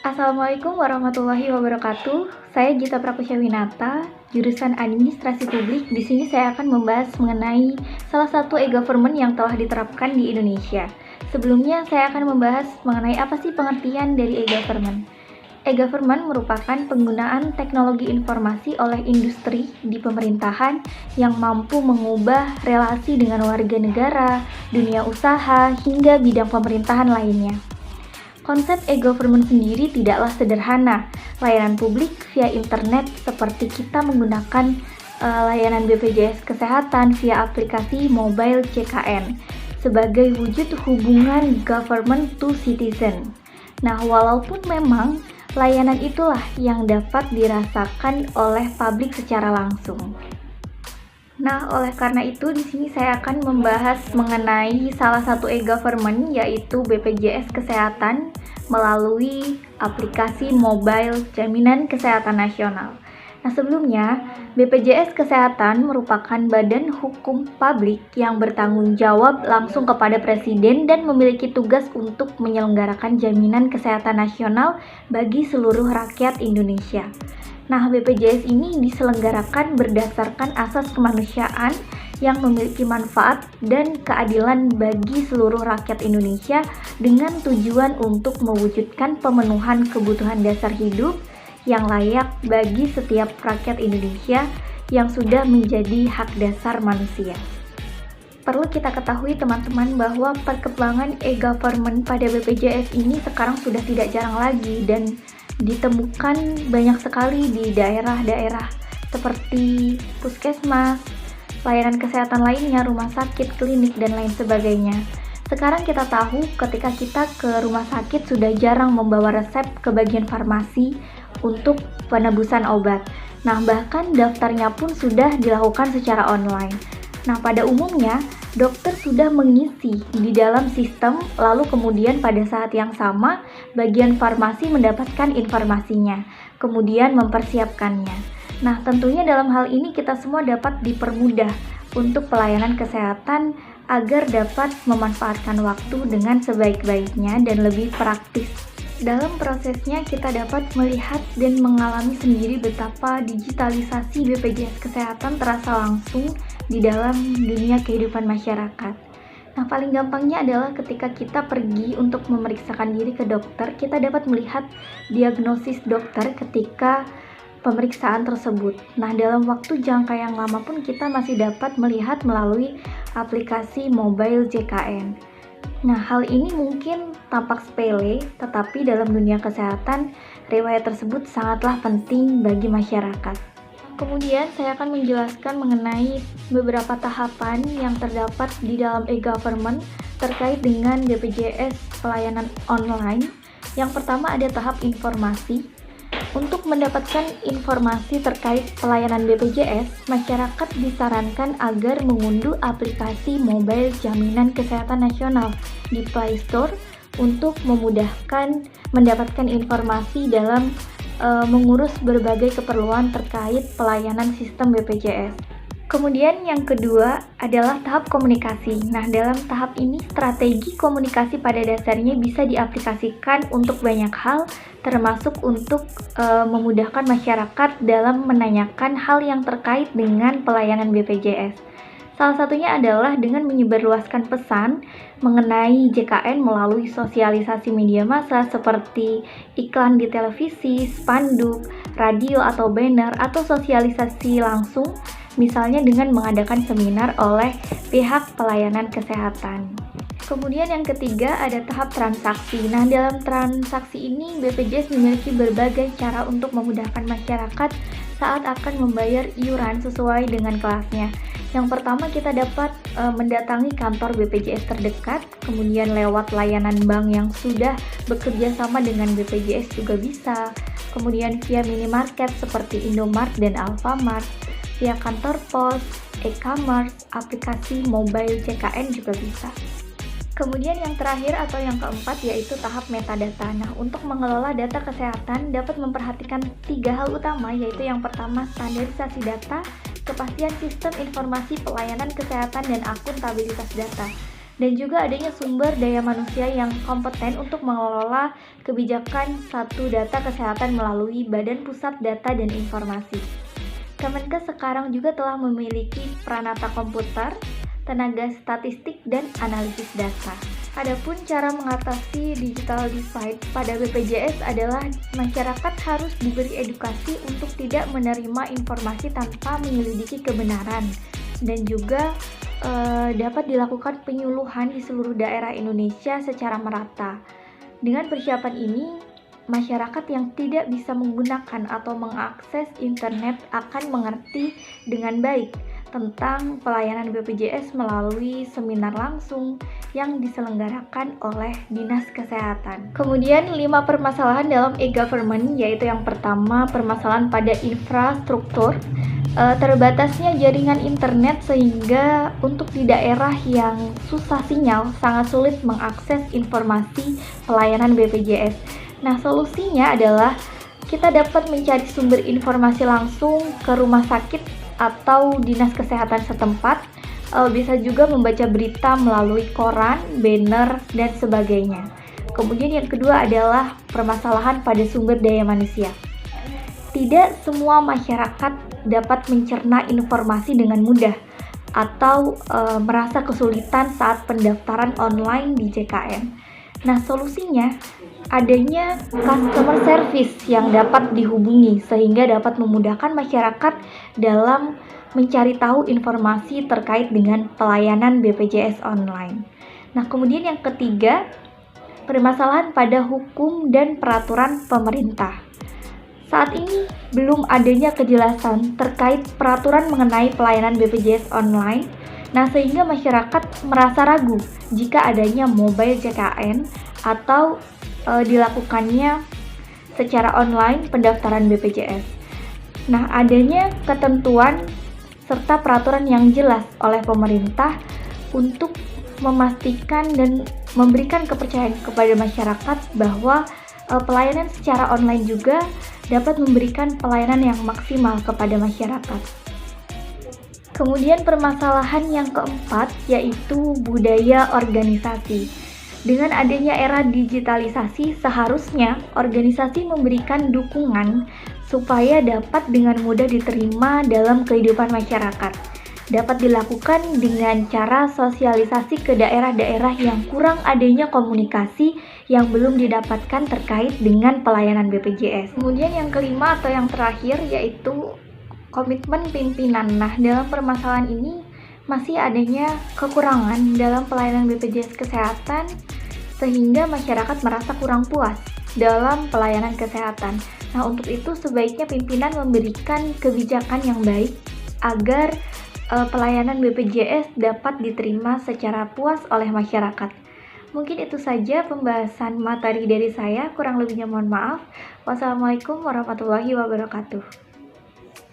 Assalamualaikum warahmatullahi wabarakatuh. Saya Gita Prakusyawinata, jurusan Administrasi Publik. Di sini saya akan membahas mengenai salah satu e-government yang telah diterapkan di Indonesia. Sebelumnya saya akan membahas mengenai apa sih pengertian dari e-government. E-government merupakan penggunaan teknologi informasi oleh industri di pemerintahan yang mampu mengubah relasi dengan warga negara, dunia usaha, hingga bidang pemerintahan lainnya. Konsep e-government sendiri tidaklah sederhana. Layanan publik via internet seperti kita menggunakan layanan BPJS Kesehatan via aplikasi mobile CKN sebagai wujud hubungan government to citizen. Nah, walaupun memang layanan itulah yang dapat dirasakan oleh publik secara langsung. Nah, oleh karena itu di sini saya akan membahas mengenai salah satu e-government yaitu BPJS Kesehatan melalui aplikasi mobile Jaminan Kesehatan Nasional. Nah, sebelumnya BPJS Kesehatan merupakan badan hukum publik yang bertanggung jawab langsung kepada Presiden dan memiliki tugas untuk menyelenggarakan jaminan kesehatan nasional bagi seluruh rakyat Indonesia. Nah, BPJS ini diselenggarakan berdasarkan asas kemanusiaan yang memiliki manfaat dan keadilan bagi seluruh rakyat Indonesia dengan tujuan untuk mewujudkan pemenuhan kebutuhan dasar hidup yang layak bagi setiap rakyat Indonesia yang sudah menjadi hak dasar manusia. Perlu kita ketahui teman-teman bahwa perkembangan e-government pada BPJS ini sekarang sudah tidak jarang lagi dan ditemukan banyak sekali di daerah-daerah seperti puskesmas, layanan kesehatan lainnya, rumah sakit, klinik, dan lain sebagainya. Sekarang kita tahu ketika kita ke rumah sakit sudah jarang membawa resep ke bagian farmasi untuk penebusan obat. Nah, bahkan daftarnya pun sudah dilakukan secara online. Nah, pada umumnya, dokter sudah mengisi di dalam sistem, lalu kemudian pada saat yang sama, bagian farmasi mendapatkan informasinya, kemudian mempersiapkannya. Nah, tentunya dalam hal ini kita semua dapat dipermudah untuk pelayanan kesehatan agar dapat memanfaatkan waktu dengan sebaik-baiknya dan lebih praktis. Dalam prosesnya kita dapat melihat dan mengalami sendiri betapa digitalisasi BPJS Kesehatan terasa langsung di dalam dunia kehidupan masyarakat. Nah, paling gampangnya adalah ketika kita pergi untuk memeriksakan diri ke dokter, kita dapat melihat diagnosis dokter ketika pemeriksaan tersebut. Nah, dalam waktu jangka yang lama pun kita masih dapat melihat melalui aplikasi mobile JKN. Nah, hal ini mungkin tampak sepele, tetapi dalam dunia kesehatan, riwayat tersebut sangatlah penting bagi masyarakat. Kemudian saya akan menjelaskan mengenai beberapa tahapan yang terdapat di dalam e-government terkait dengan BPJS pelayanan online. Yang pertama ada tahap informasi. Untuk mendapatkan informasi terkait pelayanan BPJS, masyarakat disarankan agar mengunduh aplikasi mobile Jaminan Kesehatan Nasional di Play Store untuk memudahkan mendapatkan informasi dalam mengurus berbagai keperluan terkait pelayanan sistem BPJS. Kemudian yang kedua adalah tahap komunikasi. Nah, dalam tahap ini strategi komunikasi pada dasarnya bisa diaplikasikan untuk banyak hal, termasuk untuk memudahkan masyarakat dalam menanyakan hal yang terkait dengan pelayanan BPJS. Salah satunya adalah dengan menyebarluaskan pesan mengenai JKN melalui sosialisasi media massa seperti iklan di televisi, spanduk, radio atau banner, atau sosialisasi langsung misalnya dengan mengadakan seminar oleh pihak pelayanan kesehatan. Kemudian yang ketiga ada tahap transaksi. Nah, dalam transaksi ini BPJS memiliki berbagai cara untuk memudahkan masyarakat saat akan membayar iuran sesuai dengan kelasnya. Yang pertama kita dapat mendatangi kantor BPJS terdekat, kemudian lewat layanan bank yang sudah bekerja sama dengan BPJS juga bisa, kemudian via minimarket seperti Indomart dan Alfamart, via kantor pos, e-commerce, aplikasi mobile CKN juga bisa. Kemudian yang terakhir atau yang keempat yaitu tahap metadata. Nah, untuk mengelola data kesehatan dapat memperhatikan 3 hal utama, yaitu yang pertama standarisasi data, kepastian sistem informasi pelayanan kesehatan, dan akuntabilitas data. dan juga adanya sumber daya manusia yang kompeten untuk mengelola kebijakan satu data kesehatan melalui Badan Pusat Data dan Informasi. Kemenkes sekarang juga telah memiliki peranata komputer, tenaga statistik, dan analisis data. Adapun cara mengatasi digital divide pada BPJS adalah masyarakat harus diberi edukasi untuk tidak menerima informasi tanpa menyelidiki kebenaran, dan juga dapat dilakukan penyuluhan di seluruh daerah Indonesia secara merata. Dengan persiapan ini, masyarakat yang tidak bisa menggunakan atau mengakses internet akan mengerti dengan baik tentang pelayanan BPJS melalui seminar langsung yang diselenggarakan oleh Dinas Kesehatan. Kemudian 5 permasalahan dalam e-government, yaitu yang pertama permasalahan pada infrastruktur, terbatasnya jaringan internet sehingga untuk di daerah yang susah sinyal sangat sulit mengakses informasi pelayanan BPJS. Nah, solusinya adalah kita dapat mencari sumber informasi langsung ke rumah sakit atau dinas kesehatan setempat, bisa juga membaca berita melalui koran, banner, dan sebagainya. Kemudian yang kedua adalah permasalahan pada sumber daya manusia. Tidak semua masyarakat dapat mencerna informasi dengan mudah atau merasa kesulitan saat pendaftaran online di JKN. Nah, solusinya adanya customer service yang dapat dihubungi sehingga dapat memudahkan masyarakat dalam mencari tahu informasi terkait dengan pelayanan BPJS online. Nah, kemudian yang ketiga, permasalahan pada hukum dan peraturan pemerintah. Saat ini belum adanya kejelasan terkait peraturan mengenai pelayanan BPJS online. Nah, sehingga masyarakat merasa ragu jika adanya mobile JKN atau dilakukannya secara online pendaftaran BPJS. Nah, adanya ketentuan serta peraturan yang jelas oleh pemerintah untuk memastikan dan memberikan kepercayaan kepada masyarakat bahwa pelayanan secara online juga dapat memberikan pelayanan yang maksimal kepada masyarakat. Kemudian permasalahan yang keempat yaitu budaya organisasi. Dengan adanya era digitalisasi, seharusnya organisasi memberikan dukungan supaya dapat dengan mudah diterima dalam kehidupan masyarakat. Dapat dilakukan dengan cara sosialisasi ke daerah-daerah yang kurang adanya komunikasi yang belum didapatkan terkait dengan pelayanan BPJS. Kemudian yang kelima atau yang terakhir yaitu komitmen pimpinan. Nah, dalam permasalahan ini masih adanya kekurangan dalam pelayanan BPJS Kesehatan sehingga masyarakat merasa kurang puas dalam pelayanan kesehatan. Nah, untuk itu sebaiknya pimpinan memberikan kebijakan yang baik agar pelayanan BPJS dapat diterima secara puas oleh masyarakat. Mungkin itu saja pembahasan materi dari saya, kurang lebihnya mohon maaf. Wassalamualaikum warahmatullahi wabarakatuh.